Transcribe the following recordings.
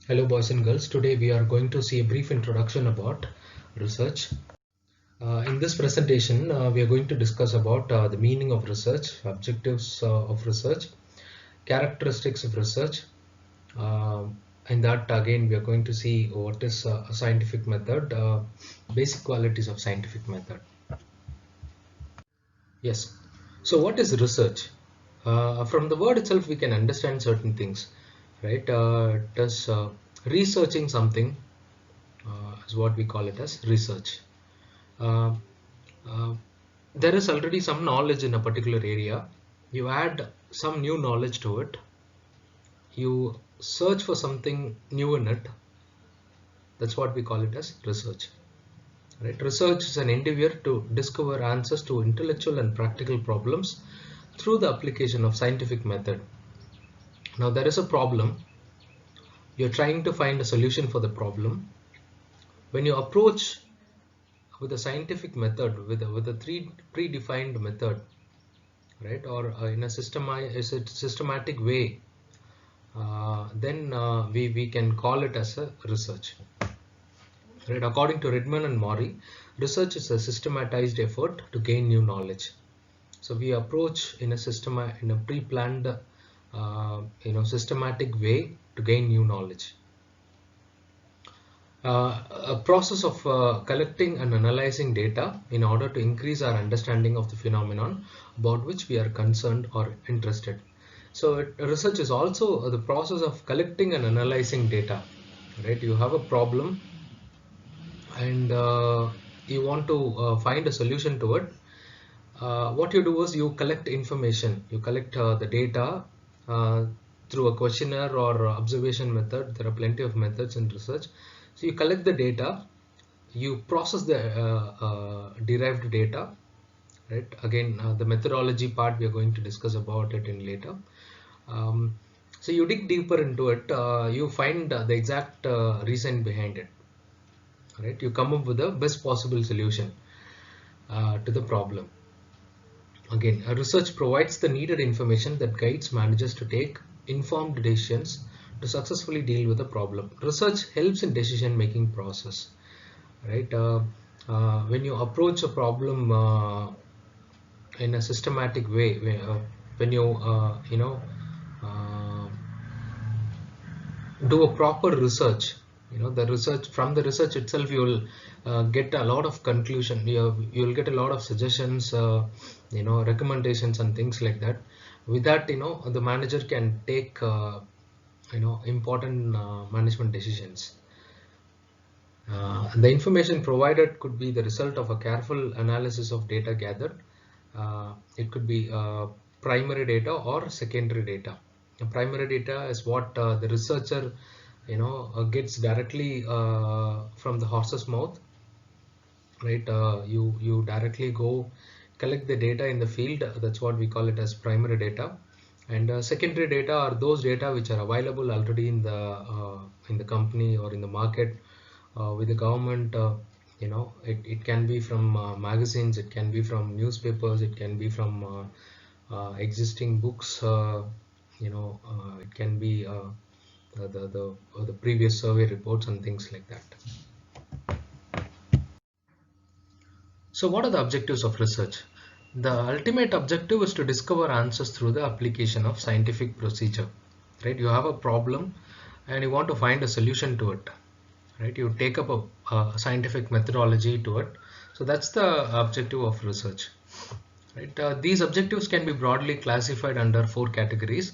Hello boys and girls, today we are going to see a brief introduction about research. In this presentation, we are going to discuss about the meaning of research, objectives of research, characteristics of research. In that again we are going to see what is a scientific method, basic qualities of scientific method. Yes, so what is research? From the word itself we can understand certain things, right? Does researching something is what we call it as research. Uh, uh, there is already some knowledge in a particular area. You add some new knowledge to it. You search for something new in it. That's what we call it as research. Right? Research is an endeavor to discover answers to intellectual and practical problems through the application of scientific method. Now there is a problem. You're trying to find a solution for the problem. When you approach with a scientific method, with a three predefined method, right, or in a systematic way, then we can call it as a research, right? According to Redman and Mori, research is a systematized effort to gain new knowledge. So we approach in a pre-planned systematic way to gain new knowledge. A process of collecting and analyzing data in order to increase our understanding of the phenomenon about which we are concerned or interested. So research is also the process of collecting and analyzing data, right? You have a problem and you want to find a solution to it. What you do is you collect information, you collect the data uh, through a questionnaire or observation method. There are plenty of methods in research. So you collect the data, you process the derived data, right? Again, the methodology part we are going to discuss about it in later. um, so you dig deeper into it, you find the exact reason behind it, right? You come up with the best possible solution to the problem. Again, research provides the needed information that guides managers to take informed decisions to successfully deal with a problem. Research helps in decision making process, right? When you approach a problem in a systematic way, when you uh, do a proper research, the research, from the research itself you will get a lot of conclusion. You'll get a lot of suggestions, recommendations and things like that. With that, the manager can take important management decisions. The information provided could be the result of a careful analysis of data gathered. It could be primary data or secondary data. Primary data is what the researcher gets directly from the horse's mouth, right? You directly go collect the data in the field. That's what we call it as primary data. And secondary data are those data which are available already in the company or in the market with the government. It can be from magazines, it can be from newspapers, it can be from existing books, it can be the previous survey reports and things like that. So what are the objectives of research? The ultimate objective is to discover answers through the application of scientific procedure, right? You have a problem and you want to find a solution to it, right? You take up a scientific methodology to it. So that's the objective of research, right? These objectives can be broadly classified under four categories.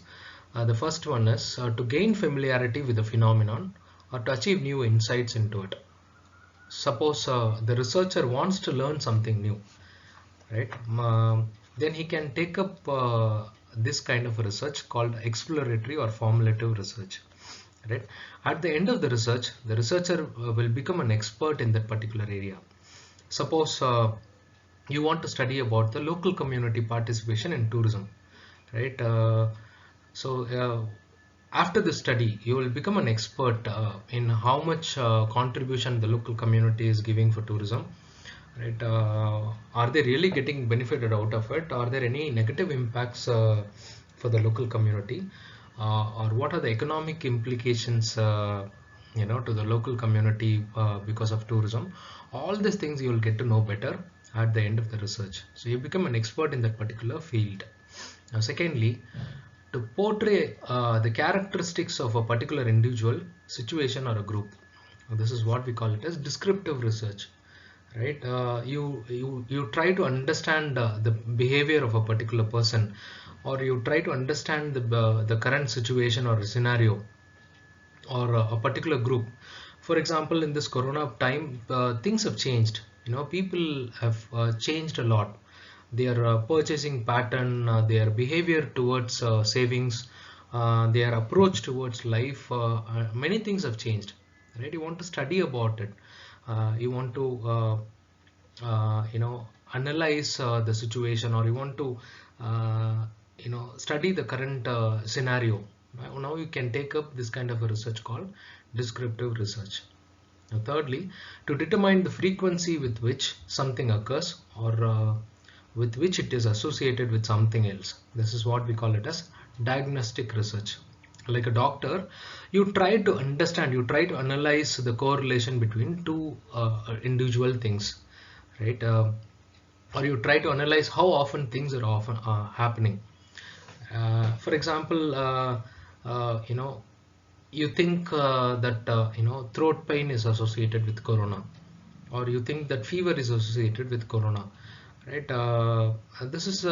The first one is to gain familiarity with the phenomenon or to achieve new insights into it. Suppose the researcher wants to learn something new, right? Then he can take up this kind of research called exploratory or formulative research, right? At the end of the research, the researcher will become an expert in that particular area. Suppose you want to study about the local community participation in tourism, right? So after the study you will become an expert in how much contribution the local community is giving for tourism, right? Are they really getting benefited out of it? Are there any negative impacts for the local community? or what are the economic implications to the local community because of tourism. All these things you will get to know better at the end of the research, so you become an expert in that particular field. Now secondly, to portray the characteristics of a particular individual, situation, or a group. This is what we call it as descriptive research, right? You try to understand the behavior of a particular person, or you try to understand the current situation or scenario, or a particular group. For example, in this corona time, things have changed. People have changed a lot. Their purchasing pattern, their behavior towards savings, their approach towards life, many things have changed, right? You want to study about it. You want to analyze the situation, or you want to study the current scenario. Now you can take up this kind of a research called descriptive research. Now thirdly, to determine the frequency with which something occurs, or with which it is associated with something else. This is what we call it as diagnostic research. Like a doctor, you try to understand, you try to analyze the correlation between two individual things, right? Or you try to analyze how often things are often happening. For example, you think that throat pain is associated with corona, or you think that fever is associated with corona, right? This is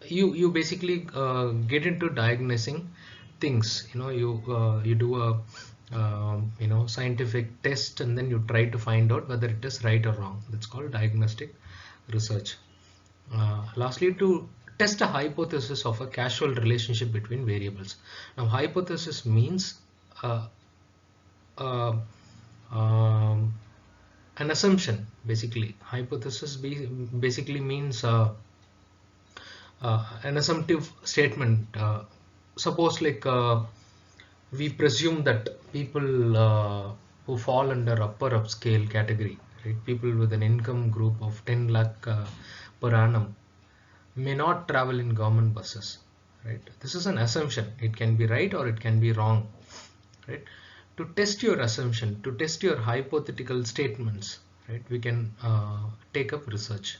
you basically get into diagnosing things. You do a scientific test, and then you try to find out whether it is right or wrong. That's called diagnostic research. Lastly, to test a hypothesis of a causal relationship between variables. Now hypothesis means uh, um, an assumption. Basically, hypothesis basically means an assumptive statement. Suppose, like, we presume that people who fall under upper upscale category, right? People with an income group of 10 lakh per annum may not travel in government buses, right? This is an assumption. It can be right or it can be wrong, right? To test your assumption, to test your hypothetical statements, right, we can take up research,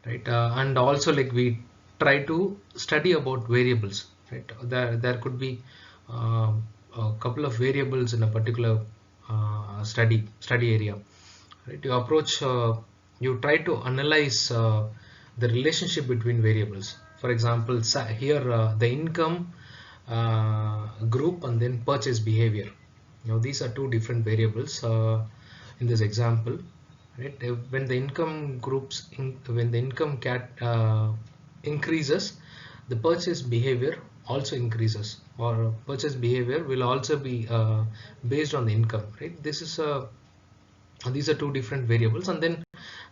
right? And also, like, we try to study about variables, right? There could be a couple of variables in a particular study area, right? You try to analyze the relationship between variables. For example, here the income group, and then purchase behavior. These are two different variables in this example, right? When the income when the income increases, the purchase behavior also increases, or purchase behavior will also be based on the income, right? These are two different variables, and then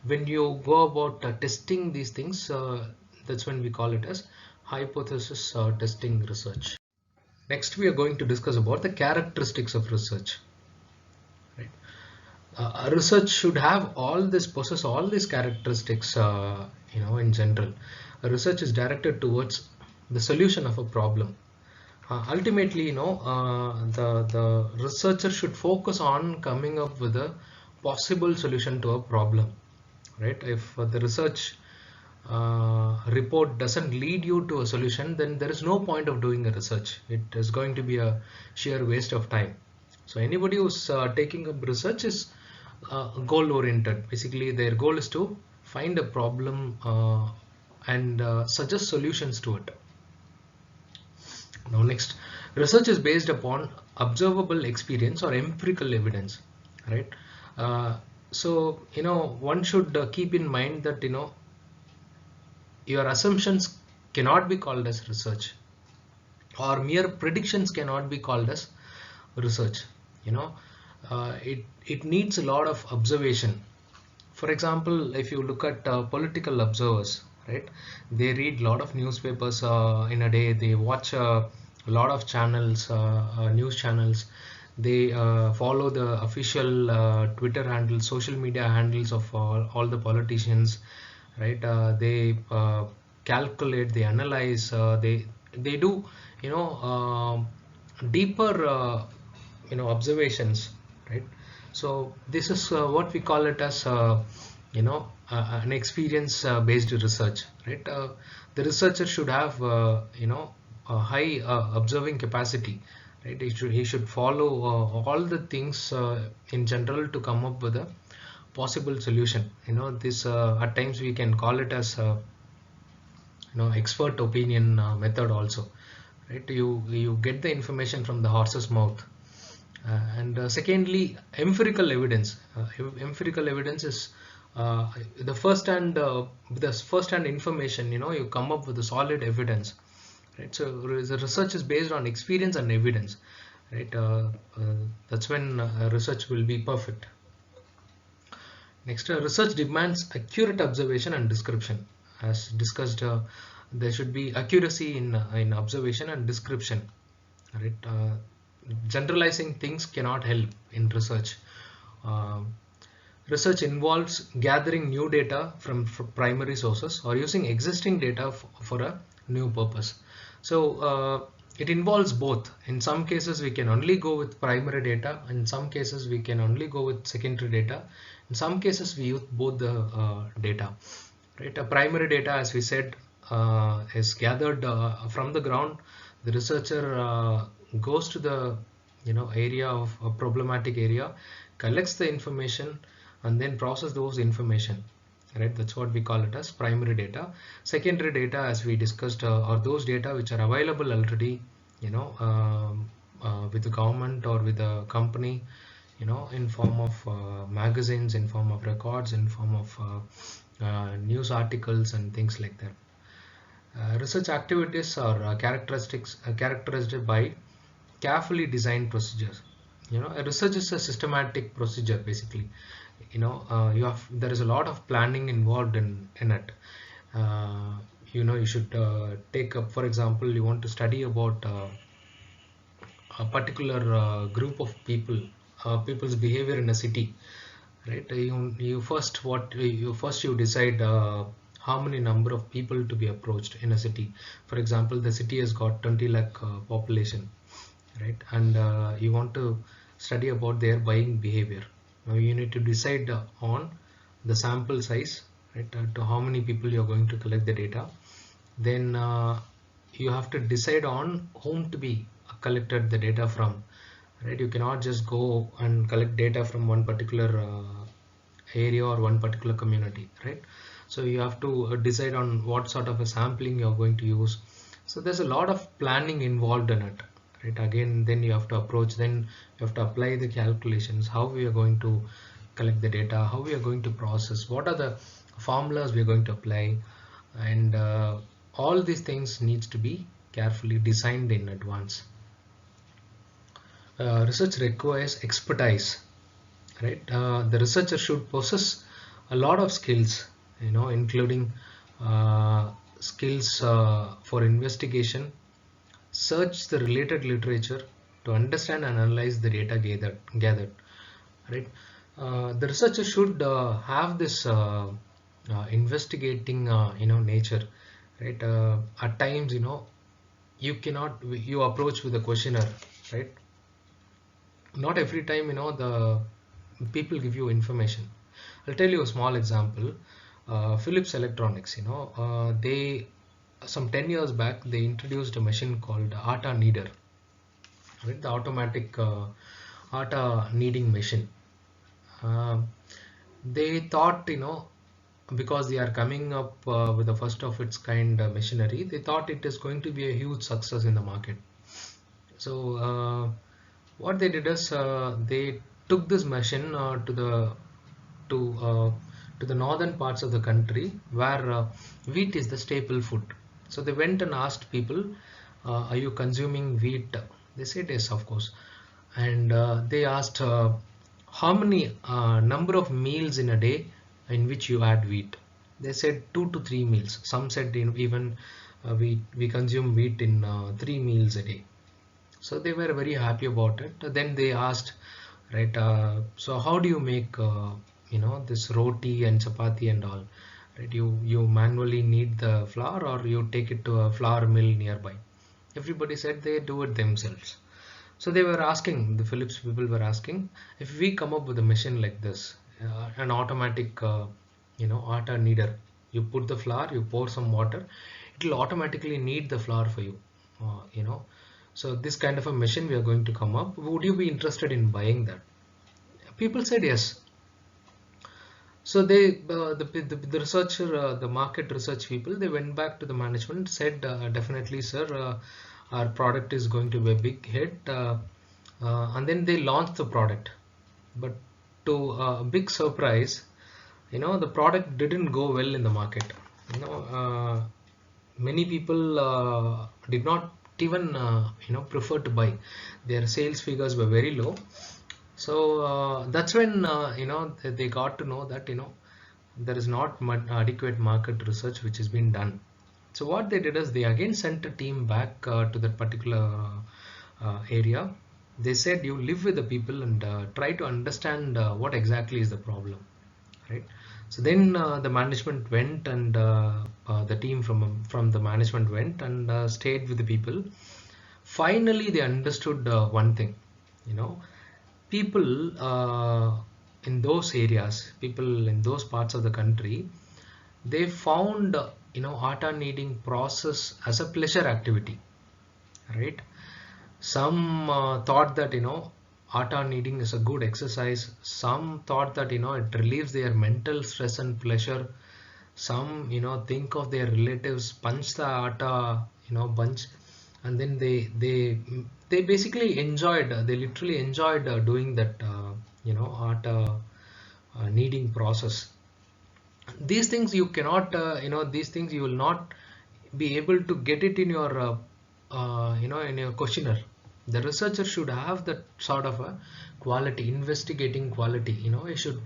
when you go about testing these things, that's when we call it as hypothesis testing research. Next, we are going to discuss about the characteristics of research, right? Research should have possess all these characteristics. In general, research is directed towards the solution of a problem. Ultimately, the researcher should focus on coming up with a possible solution to a problem, right? If the research report doesn't lead you to a solution, then there is no point of doing a research. It is going to be a sheer waste of time. So anybody who's taking up research is goal oriented. Basically, their goal is to find a problem and suggest solutions to it. Now next, research is based upon observable experience or empirical evidence, right? So one should keep in mind that your assumptions cannot be called as research, or mere predictions cannot be called as research. It needs a lot of observation. For example, if you look at political observers, right, they read a lot of newspapers in a day. They watch a lot of channels, news channels. They follow the official Twitter handles, social media handles of all the politicians, right? They calculate, they analyze, they do you know deeper observations, right? So this is what we call it as an experience based research, right? The researcher should have a high observing capacity, right? He should follow all the things in general to come up with a possible solution. This at times we can call it as expert opinion method also, right? You get the information from the horse's mouth. And secondly, empirical evidence. Empirical evidence is the first hand information. You come up with a solid evidence, right? So the research is based on experience and evidence, right? That's when research will be perfect. Next, research demands accurate observation and description. As discussed, there should be accuracy in observation and description, right? Generalizing things cannot help in research. Uh, Research involves gathering new data from primary sources or using existing data for a new purpose. So it involves both. In some cases we can only go with primary data, in some cases we can only go with secondary data, in some cases we use both the data, right? A primary data, as we said, is gathered from the ground. The researcher goes to the area of a problematic area, collects the information, and then process those information, right? That's what we call it as primary data. Secondary data, as we discussed, are those data which are available already, with the government or with the company, in form of magazines, in form of records, in form of news articles and things like that. Research activities are characterized by carefully designed procedures. A research is a systematic procedure basically. There is a lot of planning involved in it. You should take up, for example, you want to study about a particular group of people's behavior in a city, right? You decide how many number of people to be approached in a city. For example, the city has got 20 lakh population, right? And you want to study about their buying behavior. Now you need to decide on the sample size, right? To how many people you are going to collect the data. Then you have to decide on whom to be collected the data from, right? You cannot just go and collect data from one particular area or one particular community, right? So you have to decide on what sort of a sampling you're going to use. So there's a lot of planning involved in it, right? Again, then you have to approach, then you have to apply the calculations, how we are going to collect the data, how we are going to process, what are the formulas we are going to apply, and all these things needs to be carefully designed in advance. Research requires expertise, right? The researcher should possess a lot of skills, including skills for investigation, search the related literature to understand and analyze the data gathered, right? The researcher should have this investigating nature, right? At times, you approach with a questionnaire, right? Not every time the people give you information. I'll tell you a small example. Philips Electronics, they some 10 years back they introduced a machine called Atta Kneader, right? The automatic Atta kneading machine. They thought, because they are coming up with the first of its kind machinery, they thought it is going to be a huge success in the market. So what they did is they took this machine to the northern parts of the country where wheat is the staple food. So they went and asked people, are you consuming wheat? They said yes, of course. And they asked how many number of meals in a day in which you add wheat. They said 2 to 3 meals. Some said even we consume wheat in 3 meals a day. So they were very happy about it. Then they asked, right, so how do you make this roti and chapati and all, right? You manually knead the flour or you take it to a flour mill nearby? Everybody said they do it themselves. So they were asking, the Philips people were asking, if we come up with a machine like this, an automatic, atta kneader, you put the flour, you pour some water, it will automatically knead the flour for you. So this kind of a machine we are going to come up. Would you be interested in buying that? People said yes. So the researcher, the market research people, they went back to the management, said, definitely, sir, our product is going to be a big hit, and then they launched the product. But to a big surprise, the product didn't go well in the market. Many people did not even prefer to buy. Their sales figures were very low. So that's when they got to know that there is not adequate market research which has been done. So what they did is they again sent a team back to that particular area. They said, you live with the people and try to understand what exactly is the problem, right? So then the management went, and the team from the management went and stayed with the people. Finally they understood one thing. People in those areas, people in those parts of the country, they found atta kneading process as a pleasure activity, right? Some thought that atta kneading is a good exercise. Some thought that it relieves their mental stress and pleasure. Some think of their relatives punch the atta bunch, and then they basically enjoyed, they literally enjoyed doing that atta kneading process. These things you cannot these things you will not be able to get it in your in your questionnaire. The researcher should have that sort of a quality, investigating quality. You should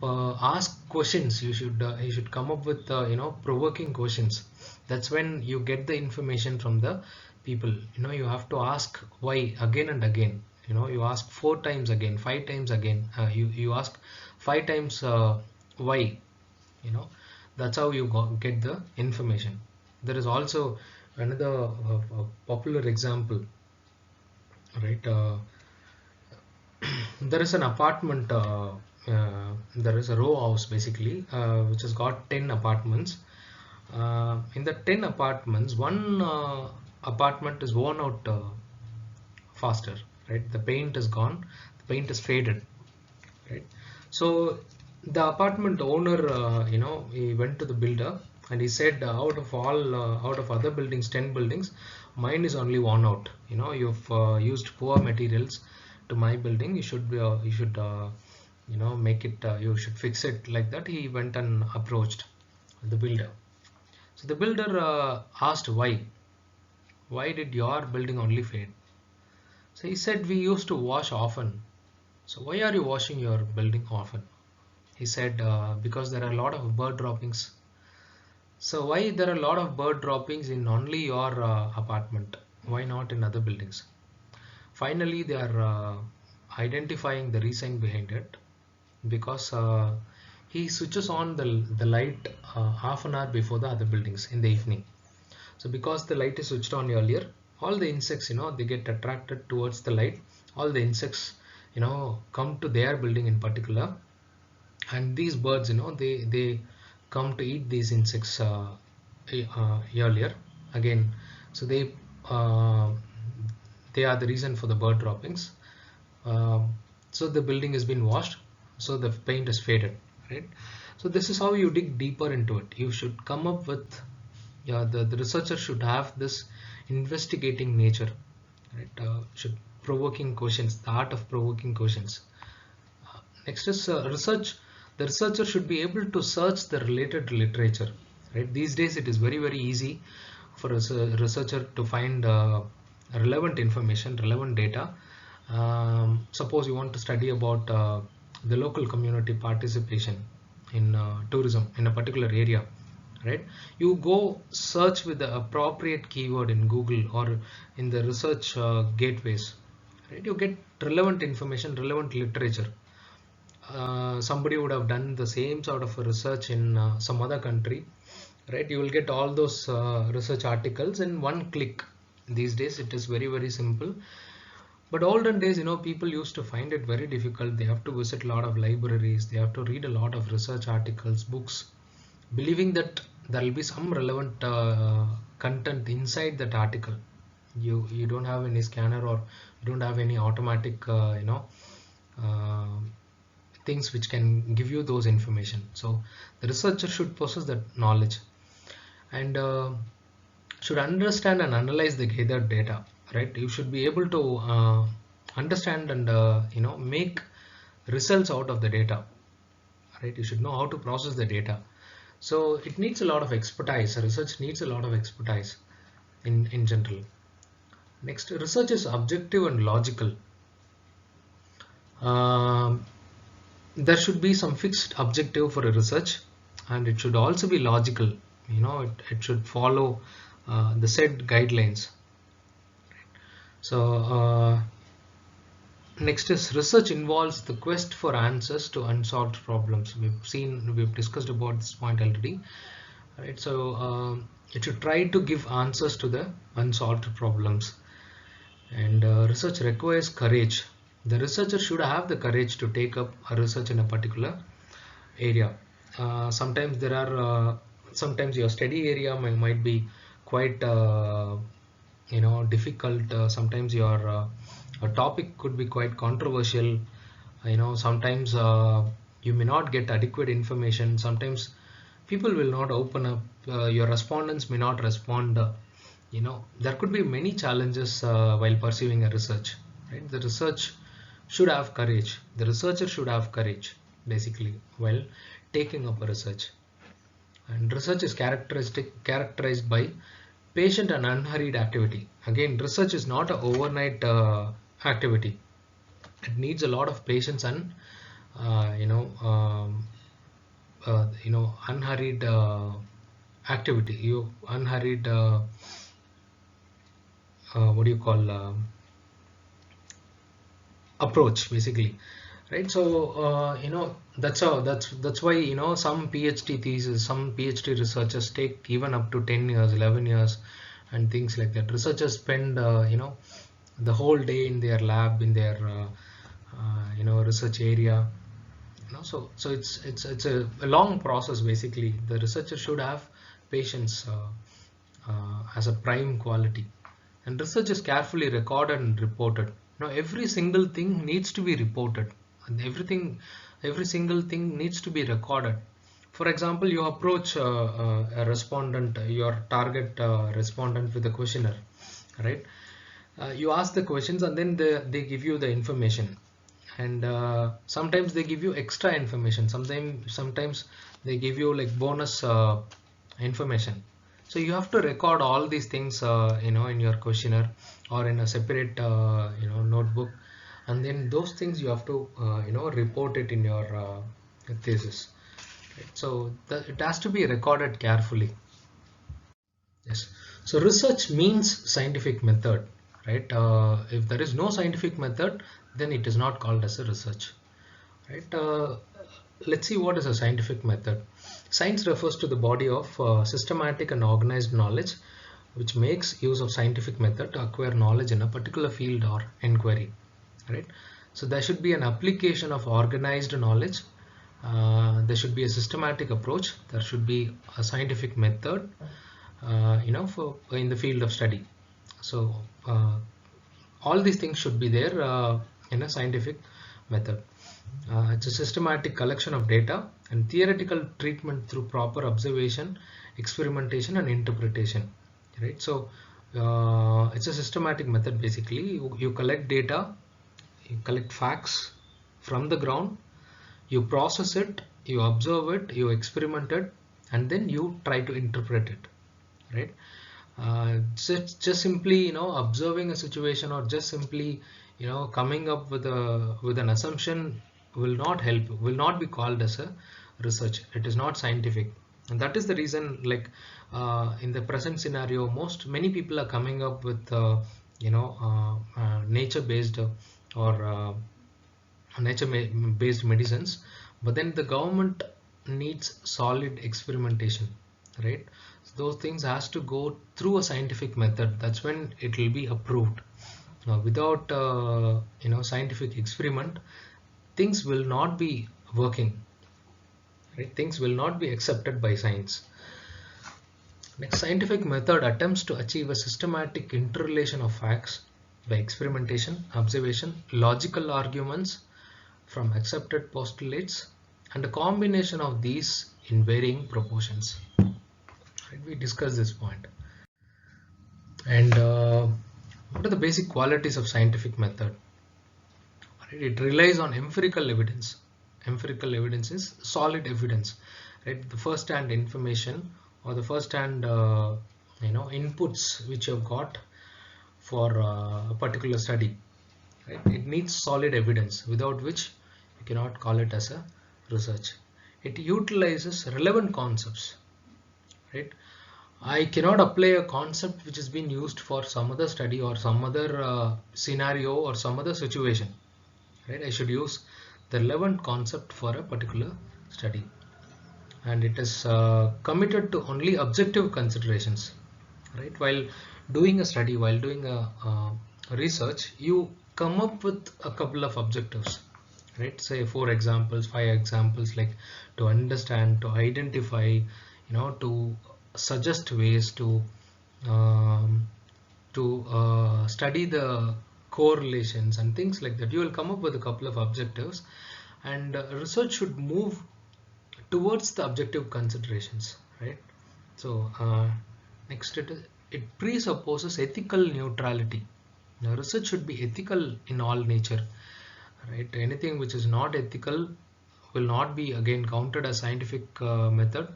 ask questions. You should come up with provoking questions. That's when you get the information from the people. You have to ask why again and again. You ask 4 times again, 5 times again. You ask 5 times why. That's how you get the information. There is also another popular example, right? There is an apartment, there is a row house basically, which has got 10 apartments. In the 10 apartments, one apartment is worn out faster, right? The paint is gone, the paint is faded, right? So the apartment owner, he went to the builder and he said, out of other buildings, 10 buildings, mine is only worn out. You've used poor materials to my building. You should make it, you should fix it like that. He went and approached the builder. So the builder asked, why did your building only fade? So he said, we used to wash often. So why are you washing your building often? He said, because there are a lot of bird droppings. So why there are a lot of bird droppings in only your apartment? Why not in other buildings? Finally, they are identifying the reason behind it, because he switches on the light half an hour before the other buildings in the evening. So because the light is switched on earlier, all the insects, they get attracted towards the light. All the insects, come to their building in particular, and these birds, they come to eat these insects earlier again. So uh, they are the reason for the bird droppings. So the building has been washed, so the paint is faded, right? So this is how you dig deeper into it. You should come up with, yeah, the researcher should have this investigating nature, right? Should provoking questions, the art of provoking questions. Next is research. The researcher should be able to search the related literature, right? These days it is very easy for a researcher to find relevant information, relevant data. Suppose you want to study about the local community participation in tourism in a particular area, right? You go search with the appropriate keyword in Google or in the research gateways, right? You get relevant information, relevant literature. Somebody would have done the same sort of research in some other country, right? You will get all those research articles in one click. These days it is very simple. But olden days, people used to find it very difficult. They have to visit a lot of libraries, they have to read a lot of research articles, books, believing that there will be some relevant content inside that article. You don't have any scanner, or you don't have any automatic uh, things which can give you those information. So the researcher should possess that knowledge, and should understand and analyze the gathered data, right? You should be able to understand and make results out of the data, right? You should know how to process the data. So it needs a lot of expertise. Research needs a lot of expertise in general. Next, research is objective and logical. um, there should be some fixed objective for a research, and it should also be logical. It should follow the said guidelines. So next is research involves the quest for answers to unsolved problems. We've discussed about this point already, right? So it should try to give answers to the unsolved problems. And research requires courage. The researcher should have the courage to take up a research in a particular area. Sometimes sometimes your study area might be quite difficult. Sometimes your a topic could be quite controversial. Sometimes you may not get adequate information. Sometimes people will not open up. Your respondents may not respond. There could be many challenges while pursuing a research, right? The research should have courage. The researcher should have courage, basically, while taking up a research. And research is characterized by patient and unhurried activity. Again, research is not an overnight activity. It needs a lot of patience and unhurried activity. What do you call approach, basically, right? So that's why some PhD thesis, some PhD researchers take even up to 10 years, 11 years, and things like that. Researchers spend the whole day in their lab, in their research area. So it's a long process. Basically, the researcher should have patience as a prime quality. And research is carefully recorded and reported. Every single thing needs to be reported, and every single thing needs to be recorded. For example, you approach a respondent, your target respondent, with a questionnaire, right? You ask the questions, and then they give you the information. And sometimes they give you extra information. Sometimes they give you like bonus information. So you have to record all these things in your questionnaire, or in a separate notebook, and then those things you have to report it in your thesis, right? So it has to be recorded carefully. Yes. So research means scientific method, right? If there is no scientific method, then it is not called as a research, right? Let's see what is a scientific method. Science refers to the body of systematic and organized knowledge which makes use of scientific method to acquire knowledge in a particular field or inquiry, right? So there should be an application of organized knowledge. There should be a systematic approach. There should be a scientific method, for in the field of study. So all these things should be there in a scientific method. It's a systematic collection of data and theoretical treatment through proper observation, experimentation, and interpretation, right? So it's a systematic method. Basically, you collect data, you collect facts from the ground, you process it, you observe it, you experiment it, and then you try to interpret it, right? Just simply observing a situation, or just simply coming up with an assumption will not help, will not be called as a research. It is not scientific. And that is the reason, like in the present scenario, many people are coming up with nature based or nature based medicines, but then the government needs solid experimentation, right? So those things has to go through a scientific method. That's when it will be approved. Now, without scientific experiment, things will not be working, right? Things will not be accepted by science. Next, scientific method attempts to achieve a systematic interrelation of facts by experimentation, observation, logical arguments from accepted postulates, and a combination of these in varying proportions. Right? We discussed this point. And what are the basic qualities of scientific method? Right? It relies on empirical evidence. Empirical evidence is solid evidence, right? The first-hand information or the first-hand inputs which you've got for a particular study, right? It needs solid evidence, without which you cannot call it as a research. It utilizes relevant concepts, right? I cannot apply a concept which has been used for some other study or some other scenario or some other situation, right? I should use the relevant concept for a particular study, and it is committed to only objective considerations, right? While doing a study, while doing a research, you come up with a couple of objectives, right? Say 4 examples, 5 examples, like to understand, to identify, to suggest ways um, to study the correlations and things like that. You will come up with a couple of objectives, and research should move towards the objective considerations, right? So next, it presupposes ethical neutrality. Now, research should be ethical in all nature, right? Anything which is not ethical will not be again counted as scientific method,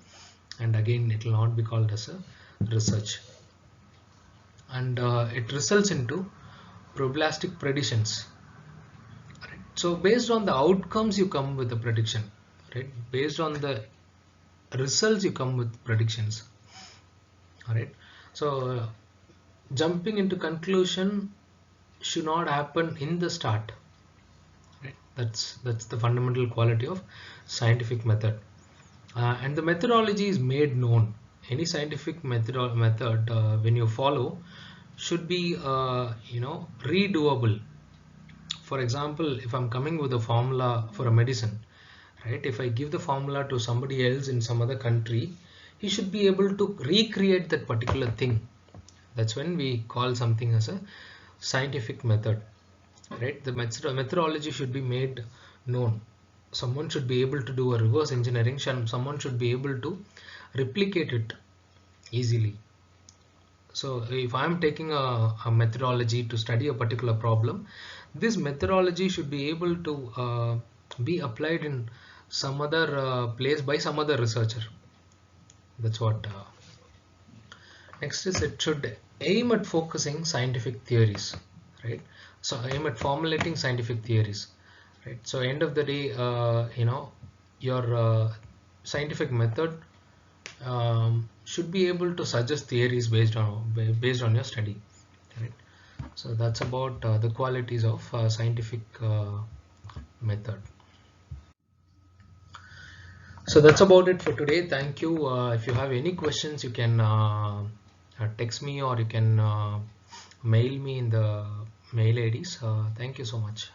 and again it will not be called as a research. And it results into probabilistic predictions, right? So based on the outcomes you come with the prediction, right? Based on the results you come with predictions, all right? So jumping into conclusion should not happen in the start, right? That's the fundamental quality of scientific method. And the methodology is made known. Any scientific method when you follow should be redoable. For example, if I'm coming with a formula for a medicine, right? If I give the formula to somebody else in some other country, he should be able to recreate that particular thing. That's when we call something as a scientific method, right? The methodology should be made known. Someone should be able to do a reverse engineering. Someone should be able to replicate it easily. So if I'm taking a methodology to study a particular problem, this methodology should be able to be applied in some other place by some other researcher. That's what. Next is, it should aim at focusing scientific theories, right? So aim at formulating scientific theories, right? So end of the day, your scientific method should be able to suggest theories based on your study, right? So that's about the qualities of scientific method. So that's about it for today. Thank you. If you have any questions, you can text me, or you can mail me in the mail IDs. Thank you so much.